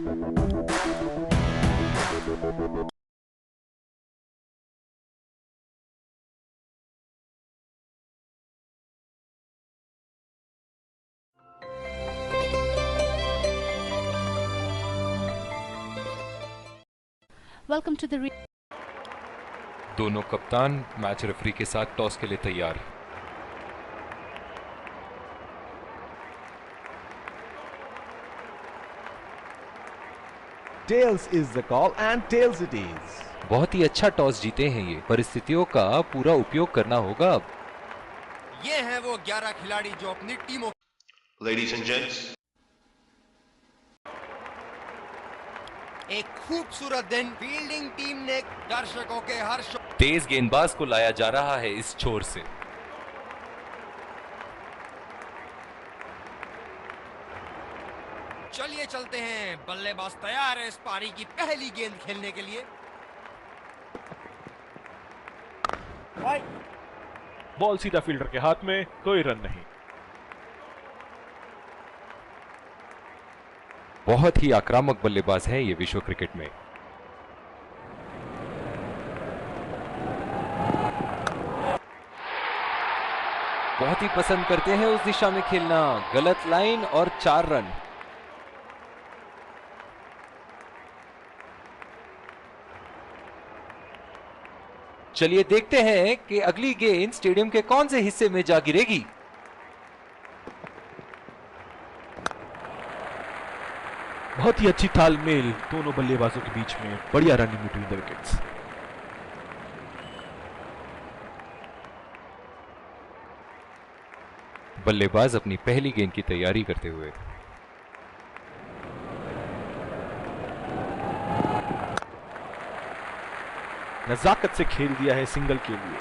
Welcome to the दोनों कप्तान match referee के साथ टॉस के लिए तैयार। Tails is the call and tails it is. बहुत ही अच्छा टॉस जीते हैं ये, परिस्थितियों का पूरा उपयोग करना होगा अब। ये हैं वो 11 खिलाड़ी जो अपनी टीमों Ladies and gents, एक खूबसूरत दिन फील्डिंग टीम ने दर्शकों के हर्ष। तेज गेंदबाज को लाया जा रहा है इस छोर से। चलिए चलते हैं, बल्लेबाज तैयार है इस पारी की पहली गेंद खेलने के लिए। बॉल सीधा फील्डर के हाथ में, कोई रन नहीं। बहुत ही आक्रामक बल्लेबाज है ये विश्व क्रिकेट में। बहुत ही पसंद करते हैं उस दिशा में खेलना। गलत लाइन और 4 रन। चलिए देखते हैं कि अगली गेंद स्टेडियम के कौन से हिस्से में जा गिरेगी। बहुत ही अच्छी तालमेल दोनों बल्लेबाजों के बीच में, बढ़िया रनिंग बिटवीन द विकेट्स। बल्लेबाज अपनी पहली गेंद की तैयारी करते हुए। नजाकत से खेल दिया है सिंगल के लिए।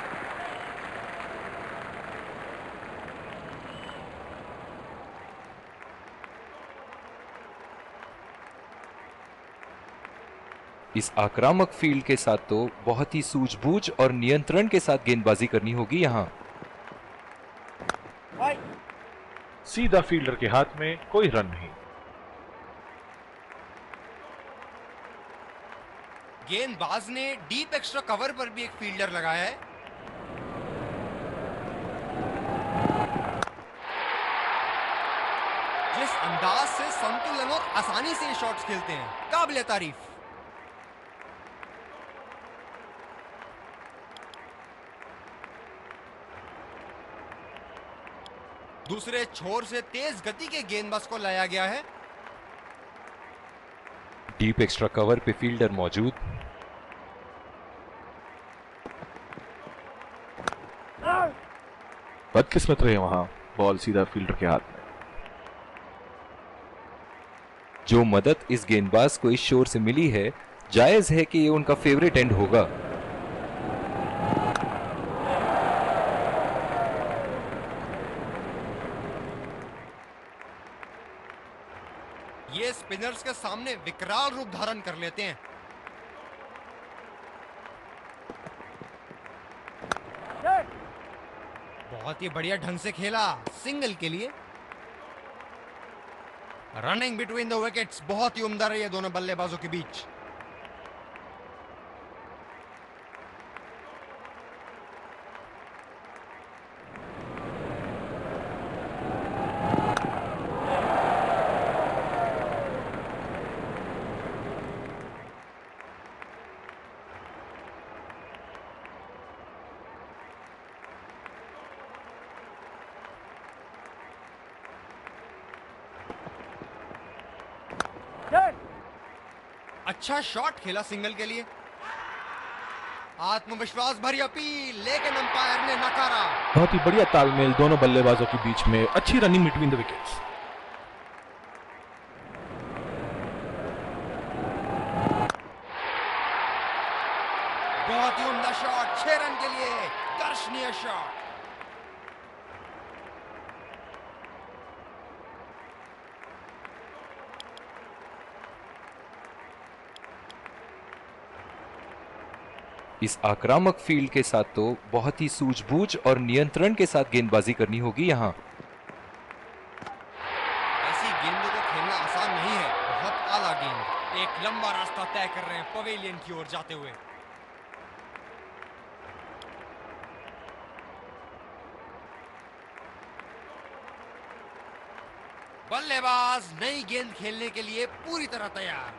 इस आक्रामक फील्ड के साथ तो बहुत ही सूझबूझ और नियंत्रण के साथ गेंदबाजी करनी होगी यहां। सीधा फील्डर के हाथ में, कोई रन नहीं। गेंदबाज ने डीप एक्स्ट्रा कवर पर भी एक फील्डर लगाया है। जिस अंदाज से संतुलन और आसानी से शॉट्स खेलते हैं, काबिले तारीफ। दूसरे छोर से तेज गति के गेंदबाज को लाया गया है। डीप एक्स्ट्रा कवर पे फील्डर मौजूद। बदकिस्मत रहे वहां, बॉल सीधा फील्डर के हाथ में। जो मदद इस गेंदबाज को इस शोर से मिली है, जायज है कि ये उनका फेवरेट एंड होगा। ये स्पिनर्स के सामने विकराल रूप धारण कर लेते हैं। बहुत ही बढ़िया ढंग से खेला सिंगल के लिए। रनिंग बिटवीन द विकेट्स बहुत ही उम्दा रही है दोनों बल्लेबाजों के बीच। अच्छा शॉट खेला सिंगल के लिए। आत्मविश्वास भरी अपील, लेकिन अंपायर ने नकारा। बहुत ही बढ़िया तालमेल दोनों बल्लेबाजों के बीच में, अच्छी रनिंग बिटवीन द विकेट्स। बहुत ही उम्दा शॉट, 6 रन के लिए दर्शनीय शॉट। इस आक्रामक फील्ड के साथ तो बहुत ही सूझबूझ और नियंत्रण के साथ गेंदबाजी करनी होगी यहां। ऐसी गेंदों को खेलना आसान नहीं है, बहुत आला गेंद, एक लंबा रास्ता तय कर रहे हैं पवेलियन की ओर जाते हुए। बल्लेबाज नई गेंद खेलने के लिए पूरी तरह तैयार।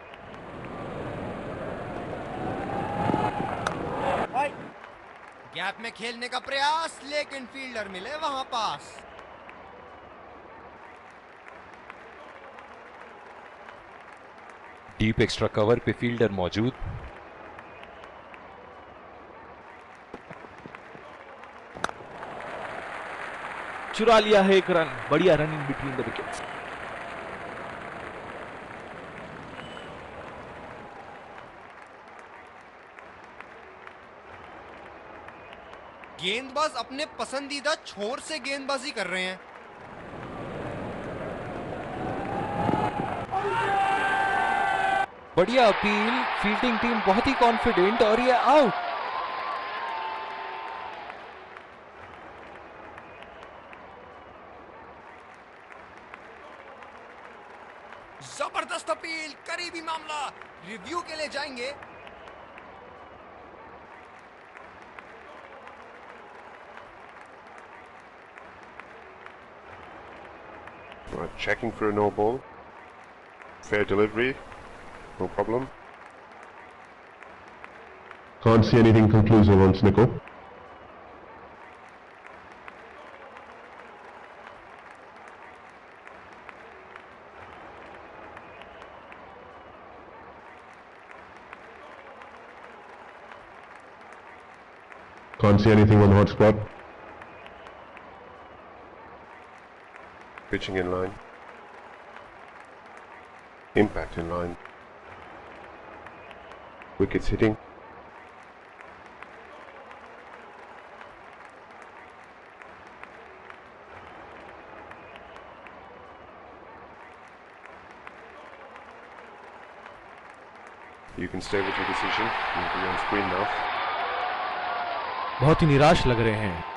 गैप में खेलने का प्रयास, लेकिन फील्डर मिले वहां पास। डीप एक्स्ट्रा कवर पे फील्डर मौजूद। चुरा लिया है एक रन, बढ़िया रनिंग बिटवीन द विकेट्स। गेंदबाज अपने पसंदीदा छोर से गेंदबाजी कर रहे हैं। बढ़िया अपील, फील्डिंग टीम बहुत ही कॉन्फिडेंट और ये आउट। जबरदस्त अपील, करीबी मामला, रिव्यू के लिए जाएंगे। Checking for a no ball. Fair delivery. No problem. Can't see anything conclusive on Snickle. Can't see anything on hot spot. Pitching in line. Impact in line. Wickets hitting. You can stay with your decision. You'll be on screen now. बहुत ही निराश लग रहे हैं।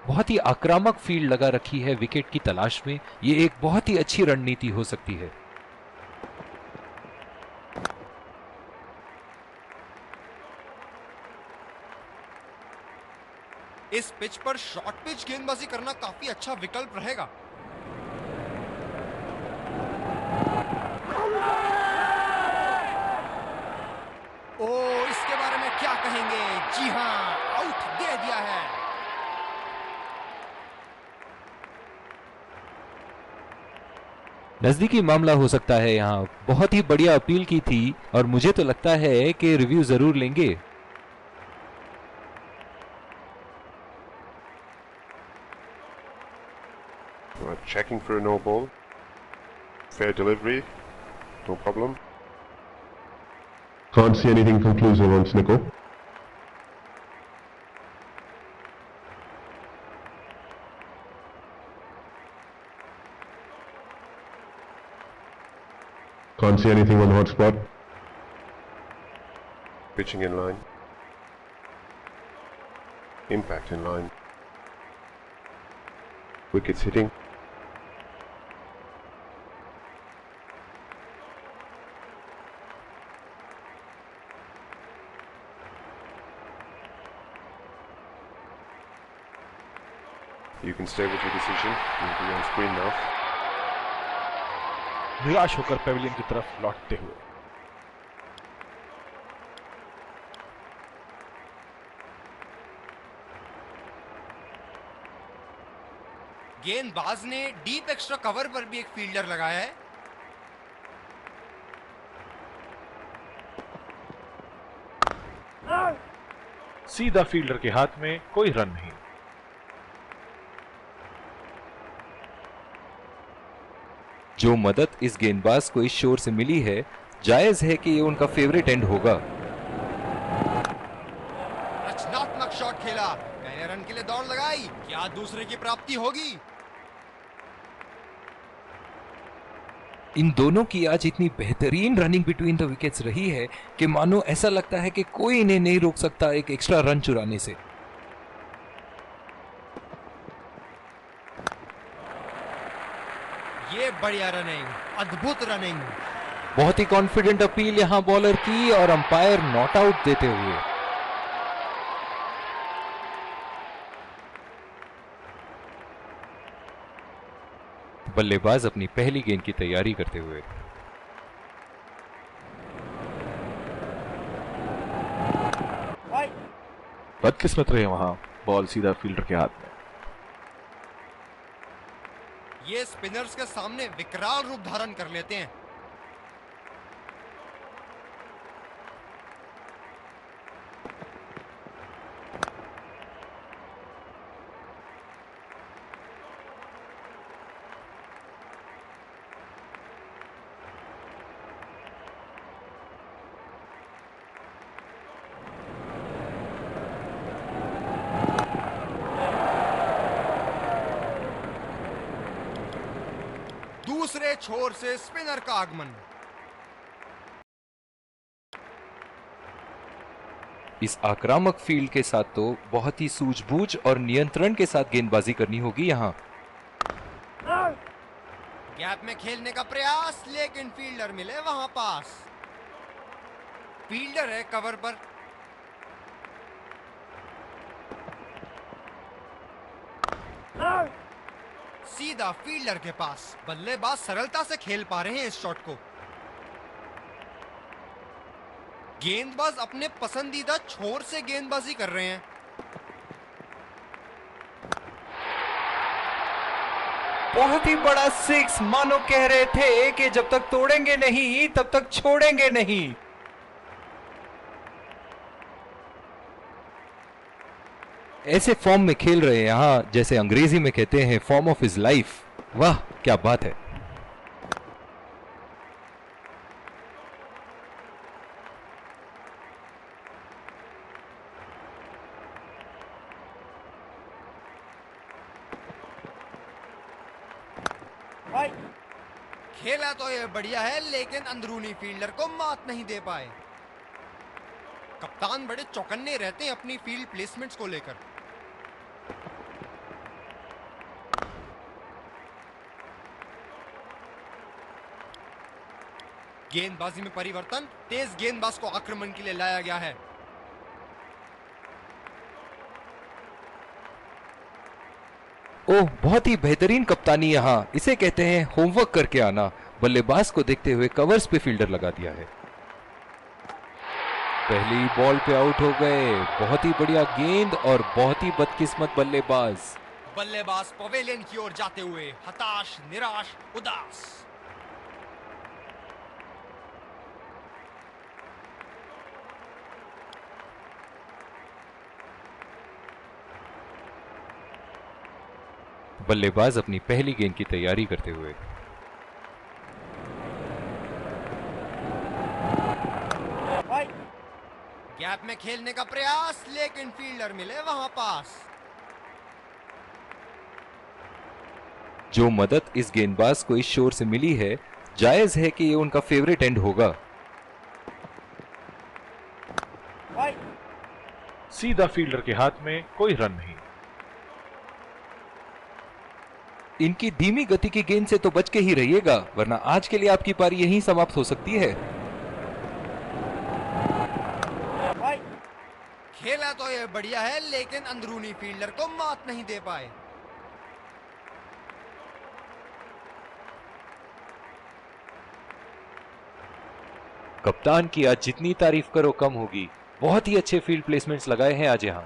बहुत ही आक्रामक field लगा रखी है विकेट की तलाश में। ये एक बहुत ही अच्छी रणनीति हो सकती है। इस पिच पर शॉर्ट पिच गेंदबाजी करना काफी अच्छा विकल्प रहेगा। ओ, इसके बारे में क्या कहेंगे? जी हां, आउट दे दिया है। नजदीकी मामला हो सकता है यहाँ। बहुत ही बढ़िया अपील की थी और मुझे तो लगता है कि रिव्यू जरूर लेंगे। Checking for a no ball. Fair delivery. No problem. Can't see anything conclusive on Snickle. Can't see anything on hot spot. Pitching in line. Impact in line. Wickets hitting. You can stay with your decision. You'll be on screen now. निराश होकर Pavilion की तरफ लौटते हुए। गेंदबाज ने deep extra cover पर भी एक फील्डर लगाया है। सीधा फील्डर के हाथ में, कोई रन नहीं। जो मदद इस गेंदबाज को इस शोर से मिली है, जायज है कि ये उनका फेवरेट एंड होगा। रचनात्मक शॉट खेला, पहले रन के लिए दौड़ लगाई, क्या दूसरे की प्राप्ति होगी? इन दोनों की आज इतनी बेहतरीन रनिंग बिटवीन द विकेट्स रही है कि मानो ऐसा लगता है कि कोई इन्हें नहीं रोक सकता एक एक्स्ट्रा रन चुराने से। बढ़िया रनिंग, अद्भुत रनिंग। बहुत ही कॉन्फिडेंट अपील यहां बॉलर की और अंपायर नॉट आउट देते हुए। बल्लेबाज अपनी पहली गेंद की तैयारी करते हुए। बदकिस्मत रहे वहां, बॉल सीधा फील्डर के हाथ में। ये स्पिनर्स के सामने विकराल रूप धारण कर लेते हैं। दूसरे छोर से स्पिनर का आगमन। इस आक्रामक फील्ड के साथ तो बहुत ही सूझबूझ और नियंत्रण के साथ गेंदबाजी करनी होगी यहां। गैप में खेलने का प्रयास, लेकिन फील्डर मिले वहां पास। फील्डर है कवर पर। सीधा फील्डर के पास। बल्लेबाज सरलता से खेल पा रहे हैं इस शॉट को। गेंदबाज अपने पसंदीदा छोर से गेंदबाजी कर रहे हैं। बहुत ही बड़ा सिक्स, मानो कह रहे थे कि जब तक तोड़ेंगे नहीं तब तक छोड़ेंगे नहीं। ऐसे फॉर्म में खेल रहे हैं यहां, जैसे अंग्रेजी में कहते हैं फॉर्म ऑफ हिज लाइफ। वाह क्या बात है। खेला तो ये बढ़िया है, लेकिन अंदरूनी फील्डर को मात नहीं दे पाए। कप्तान बड़े चौकन्ने रहते हैं अपनी फील्ड प्लेसमेंट्स को लेकर। गेंदबाजी में परिवर्तन, तेज गेंदबाज को आक्रमण के लिए लाया गया है। ओह, बहुत ही बेहतरीन कप्तानी यहां, इसे कहते हैं होमवर्क करके आना। बल्लेबाज को देखते हुए कवर्स पे फील्डर लगा दिया है। पहली बॉल पे आउट हो गए। बहुत ही बढ़िया गेंद और बहुत ही बदकिस्मत बल्लेबाज। बल्लेबाज पवेलियन की ओर जाते हुए हताश, निराश, उदास। बल्लेबाज अपनी पहली गेंद की तैयारी करते हुए। गैप में खेलने का प्रयास, लेकिन फील्डर मिले वहां पास। जो मदद इस गेंदबाज को इस शोर से मिली है, जायज है कि ये उनका फेवरेट एंड होगा। सीधा फील्डर के हाथ में, कोई रन नहीं। इनकी धीमी गति की गेंद से तो बच के ही रहिएगा, वरना आज के लिए आपकी पारी यहीं समाप्त हो सकती है। खेला तो ये बढ़िया है, लेकिन अंदरूनी फील्डर को मात नहीं दे पाए। कप्तान की आज जितनी तारीफ करो कम होगी। बहुत ही अच्छे फील्ड प्लेसमेंट्स लगाए हैं आज यहां।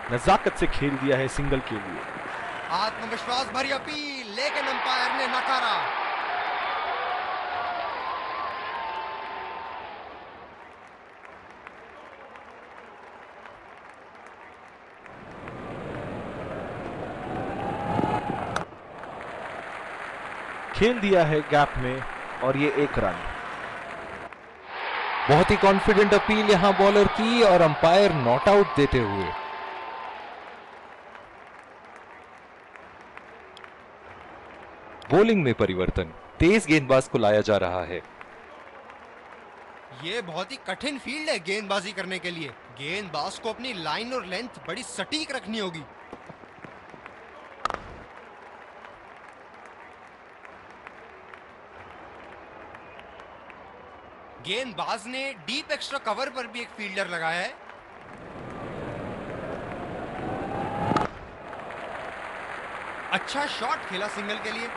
नजाकत से खेल दिया है सिंगल के लिए। आत्मविश्वास भरी अपील, लेकिन अंपायर ने नकारा। खेल दिया है गैप में और ये 1 रन। बहुत ही कॉन्फिडेंट अपील यहां बॉलर की और अंपायर नॉट आउट देते हुए। बॉलिंग में परिवर्तन, तेज गेंदबाज को लाया जा रहा है। ये बहुत ही कठिन फील्ड है गेंदबाजी करने के लिए। गेंदबाज को अपनी लाइन और लेंथ बड़ी सटीक रखनी होगी। गेंदबाज ने डीप एक्स्ट्रा कवर पर भी एक फील्डर लगाया है। अच्छा शॉट खेला सिंगल के लिए।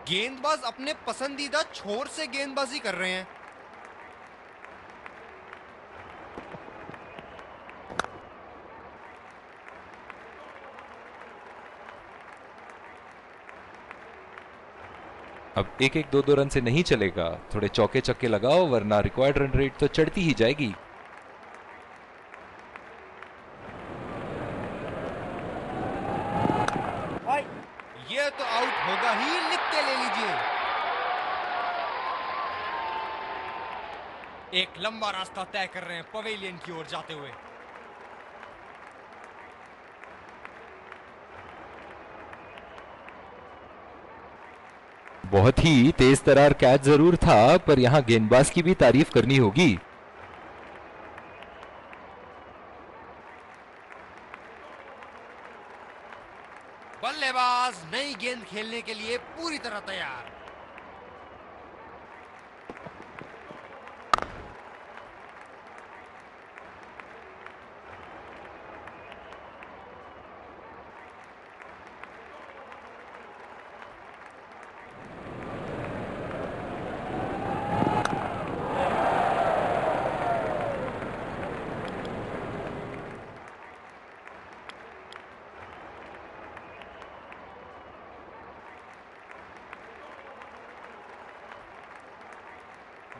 गेंदबाज अपने पसंदीदा छोर से गेंदबाजी कर रहे हैं। अब एक एक दो दो रन से नहीं चलेगा, थोड़े चौके छक्के लगाओ वरना रिक्वायर्ड रन रेट तो चढ़ती ही जाएगी। ये तो आउट होगा ही, लिख के ले लीजिए। एक लंबा रास्ता तय कर रहे हैं पवेलियन की ओर जाते हुए। बहुत ही तेज तरार कैच जरूर था, पर यहां गेंदबाज की भी तारीफ करनी होगी। बल्लेबाज नई गेंद खेलने के लिए पूरी तरह तैयार।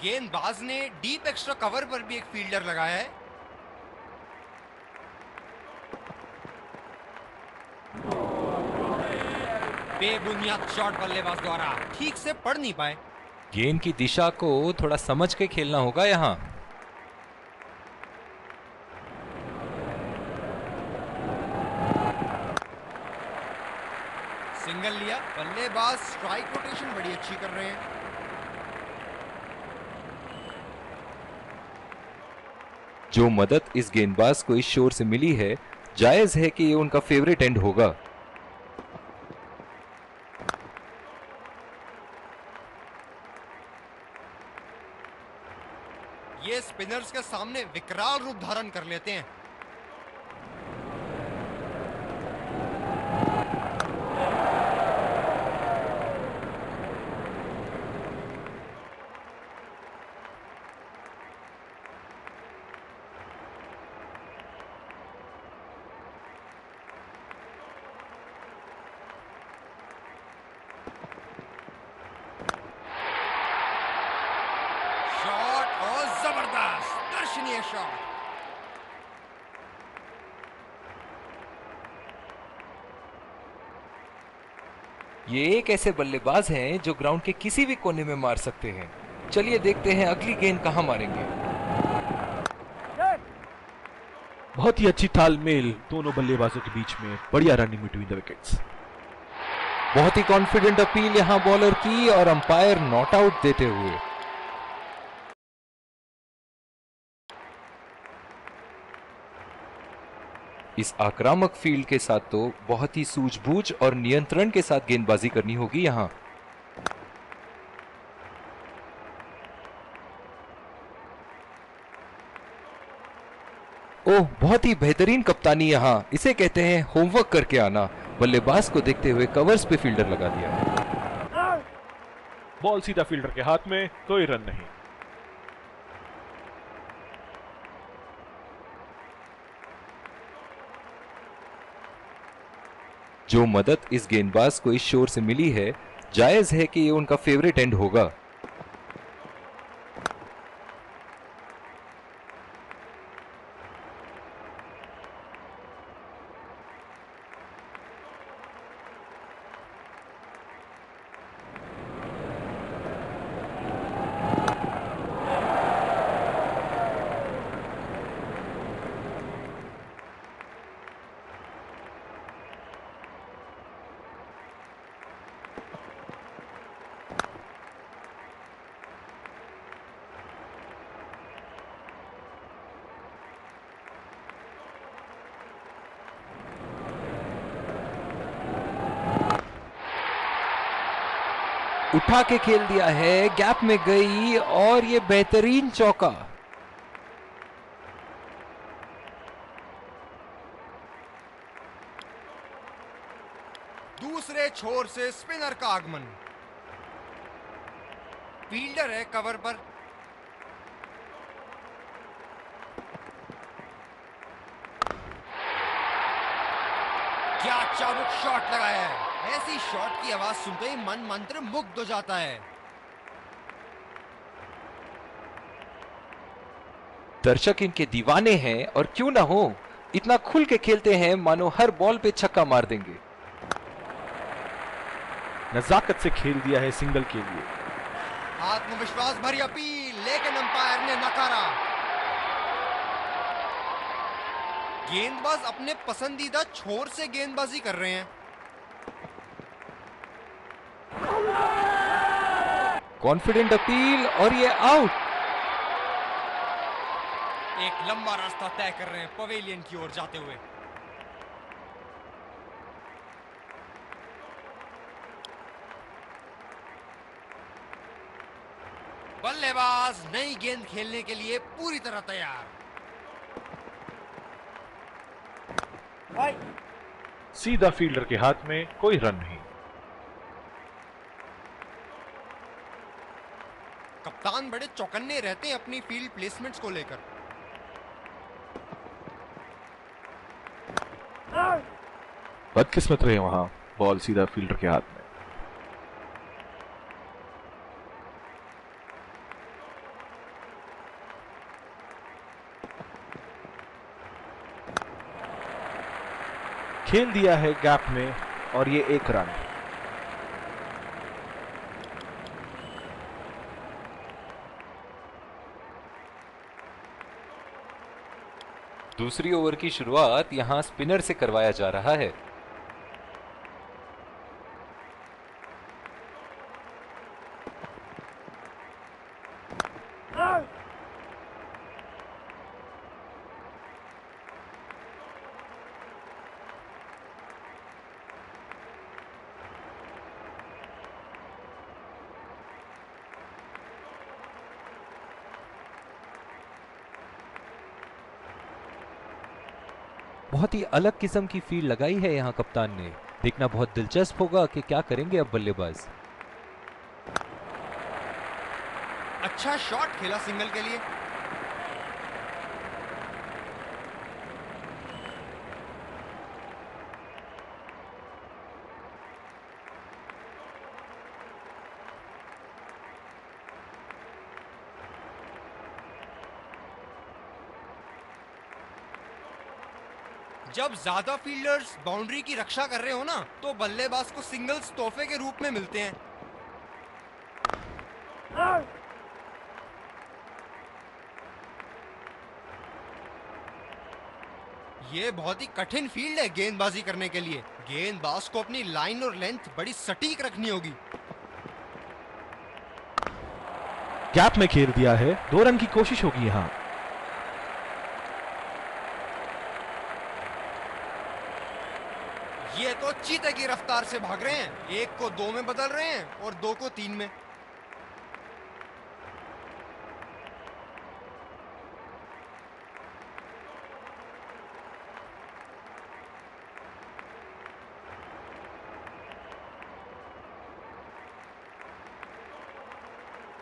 गेंदबाज ने डीप एक्स्ट्रा कवर पर भी एक फील्डर लगाया है। बेबुनियाद शॉट बल्लेबाज द्वारा ठीक से पढ़ नहीं पाए। गेंद की दिशा को थोड़ा समझ के खेलना होगा यहां। सिंगल लिया। बल्लेबाज स्ट्राइक रोटेशन बड़ी अच्छी कर रहे हैं। जो मदद इस गेंदबाज को इस शोर से मिली है, जायज है कि ये उनका फेवरेट एंड होगा। ये स्पिनर्स के सामने विकराल रूप धारण कर लेते हैं। शॉट और जबरदस्त दर्शनीय शॉट। ये एक ऐसे बल्लेबाज हैं जो ग्राउंड के किसी भी कोने में मार सकते हैं। चलिए देखते हैं अगली गेंद कहां मारेंगे। बहुत ही अच्छी तालमेल दोनों बल्लेबाजों के बीच में, बढ़िया रनिंग बिटवीन द विकेट्स। बहुत ही कॉन्फिडेंट अपील यहां बॉलर की और अंपायर नॉट आउट देते हुए। इस आक्रामक फील्ड के साथ तो बहुत ही सूझबूझ और नियंत्रण के साथ गेंदबाजी करनी होगी यहां। ओह, बहुत ही बेहतरीन कप्तानी यहां, इसे कहते हैं होमवर्क करके आना। बल्लेबाज को देखते हुए कवर्स पे फील्डर लगा दिया। बॉल सीधा फील्डर के हाथ में, कोई रन नहीं। जो मदद इस गेंदबाज को इस शोर से मिली है, जायज है कि ये उनका फेवरेट एंड होगा। उठा के खेल दिया है, गैप में गई और ये बेहतरीन चौका। दूसरे छोर से स्पिनर का आगमन। फील्डर है कवर पर। क्या चाबुक शॉट लगाया है। ऐसी शॉट की आवाज सुनते ही मन मंत्र मुग्ध हो जाता है। दर्शक इनके दीवाने हैं और क्यों ना हो, इतना खुल के खेलते हैं मानो हर बॉल पे छक्का मार देंगे। नजाकत से खेल दिया है सिंगल के लिए। आत्मविश्वास भरी अपील, लेकिन अंपायर ने नकारा। गेंदबाज अपने पसंदीदा छोर से गेंदबाजी कर रहे हैं। कॉन्फिडेंट अपील और ये आउट। एक लंबा रास्ता तय कर रहे हैं पवेलियन की ओर जाते हुए। बल्लेबाज नई गेंद खेलने के लिए पूरी तरह तैयार। सीधा फील्डर के हाथ में, कोई रन नहीं। कप्तान बड़े चौकन्ने रहते हैं अपनी फील्ड प्लेसमेंट्स को लेकर। बदकिस्मत रहे वहां, बॉल सीधा फील्डर के हाथ में। खेल दिया है गैप में और ये एक रन। दूसरी ओवर की शुरुआत यहां स्पिनर से करवाया जा रहा है। बहुत ही अलग किस्म की फील्ड लगाई है यहां कप्तान ने। देखना बहुत दिलचस्प होगा कि क्या करेंगे अब बल्लेबाज। अच्छा शॉट खेला सिंगल के लिए। जब ज्यादा फील्डर्स बाउंड्री की रक्षा कर रहे हो ना, तो बल्लेबाज को सिंगल्स तोहफे के रूप में मिलते हैं। ये बहुत ही कठिन फील्ड है गेंदबाजी करने के लिए। गेंदबाज को अपनी लाइन और लेंथ बड़ी सटीक रखनी होगी। गैप में खेल दिया है, 2 रन की कोशिश होगी यहां। ये तो चीते की रफ्तार से भाग रहे हैं। 1 को 2 में बदल रहे हैं और 2 को 3 में।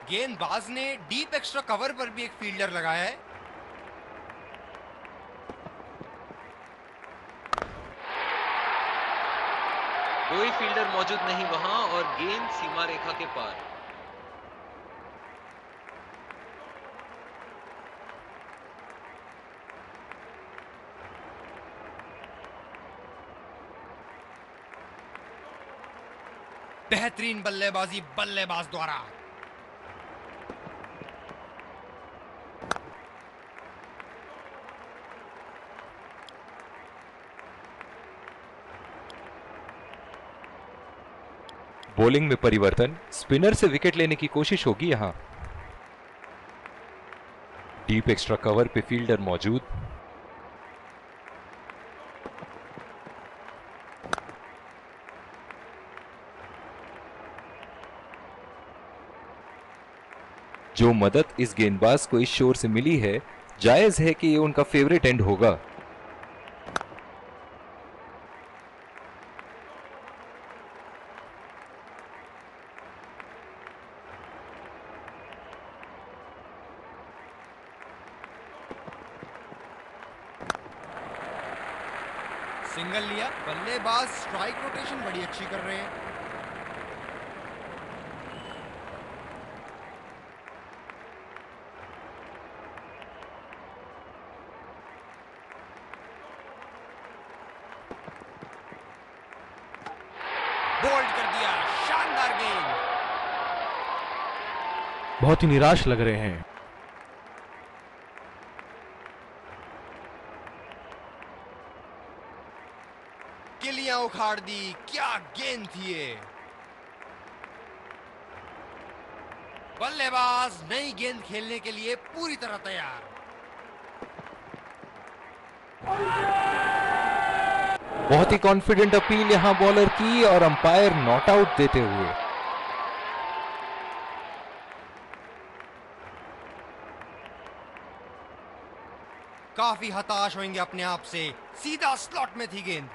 गेंदबाज ने डीप एक्स्ट्रा कवर पर भी एक फील्डर लगाया है। कोई फील्डर मौजूद नहीं वहां और गेंद सीमा रेखा के पार। बेहतरीन बल्लेबाजी बल्लेबाज द्वारा। बॉलिंग में परिवर्तन, स्पिनर से विकेट लेने की कोशिश होगी यहां। डीप एक्स्ट्रा कवर पे फील्डर मौजूद। जो मदद इस गेंदबाज को इस शोर से मिली है, जायज है कि ये उनका फेवरेट एंड होगा। सिंगल लिया, बल्लेबाज स्ट्राइक रोटेशन बड़ी अच्छी कर रहे हैं। बोल्ड कर दिया, शानदार गेंद। बहुत ही निराश लग रहे हैं। किलियां उखाड़ दी, क्या गेंद थी ये। बल्लेबाज नई गेंद खेलने के लिए पूरी तरह तैयार। बहुत ही कॉन्फिडेंट अपील यहां बॉलर की और अंपायर नॉट आउट देते हुए। काफी हताश होंगे अपने आप से, सीधा स्लॉट में थी गेंद।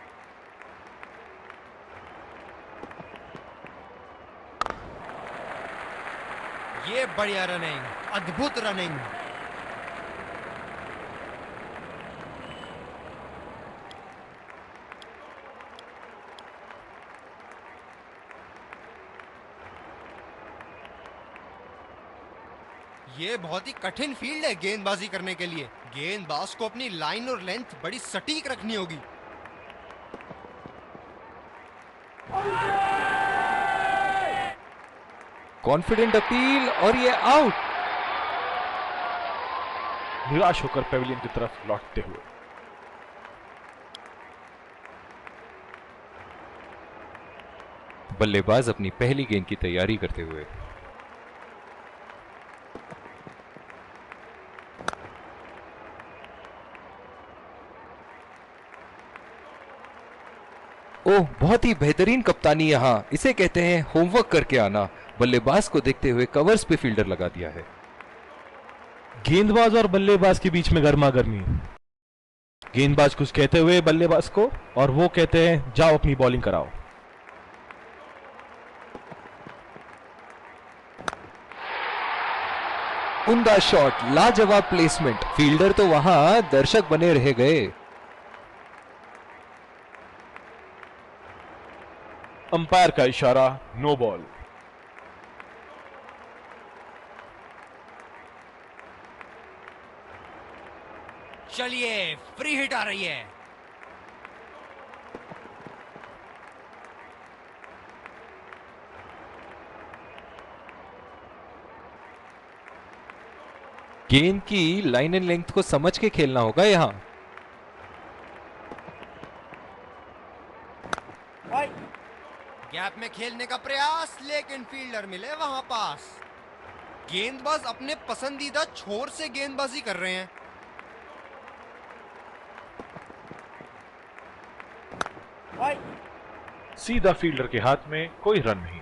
ये बढ़िया रनिंग, अद्भुत रनिंग। ये बहुत ही कठिन फील्ड है गेंदबाजी करने के लिए। गेंदबाज को अपनी लाइन और लेंथ बड़ी सटीक रखनी होगी। कॉन्फिडेंट अपील और ये आउट। निराश होकर पेविलियन की तरफ लौटते हुए। बल्लेबाज अपनी पहली गेंद की तैयारी करते हुए। ओह, बहुत ही बेहतरीन कप्तानी यहां, इसे कहते हैं होमवर्क करके आना। बल्लेबाज को देखते हुए कवर्स पे फील्डर लगा दिया है। गेंदबाज और बल्लेबाज के बीच में गर्मा गर्मी। गेंदबाज कुछ कहते हुए बल्लेबाज को, और वो कहते हैं जाओ अपनी बॉलिंग कराओ। उम्दा शॉट, लाजवाब प्लेसमेंट। फील्डर तो वहां दर्शक बने रह गए। अंपायर का इशारा, नो बॉल। चलिए, फ्री हिट आ रही है। गेंद की लाइन एंड लेंथ को समझ के खेलना होगा यहां। गैप में खेलने का प्रयास, लेकिन फील्डर मिले वहां पास। गेंदबाज अपने पसंदीदा छोर से गेंदबाजी कर रहे हैं। सीधा फील्डर के हाथ में, कोई रन नहीं।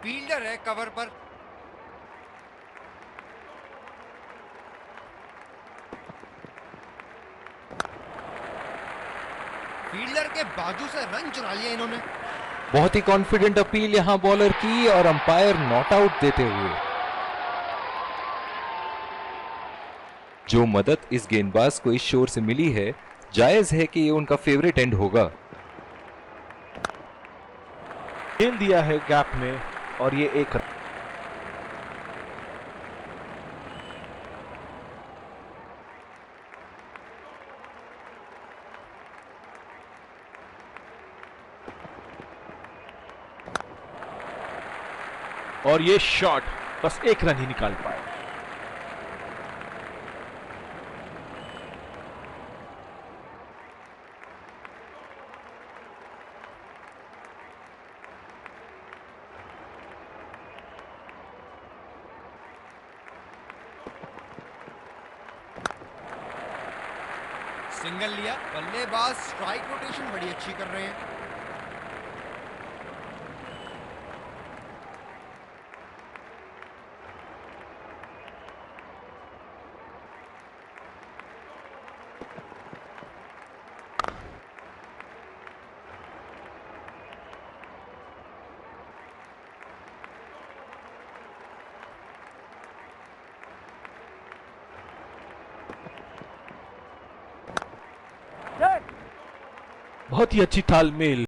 फील्डर है कवर पर। फील्डर के बाजू से रन चुरा लिया इन्होंने। बहुत ही कॉन्फिडेंट अपील यहां बॉलर की और अंपायर नॉट आउट देते हुए। जो मदद इस गेंदबाज को इस शोर से मिली है, जायज है कि ये उनका फेवरेट एंड होगा। खेल दिया है गैप में, और ये एक रन। और ये शॉट बस एक रन ही निकाल पाए। सिंगल लिया, बल्लेबाज स्ट्राइक रोटेशन बड़ी अच्छी कर रहे हैं। बहुत ही अच्छी तालमेल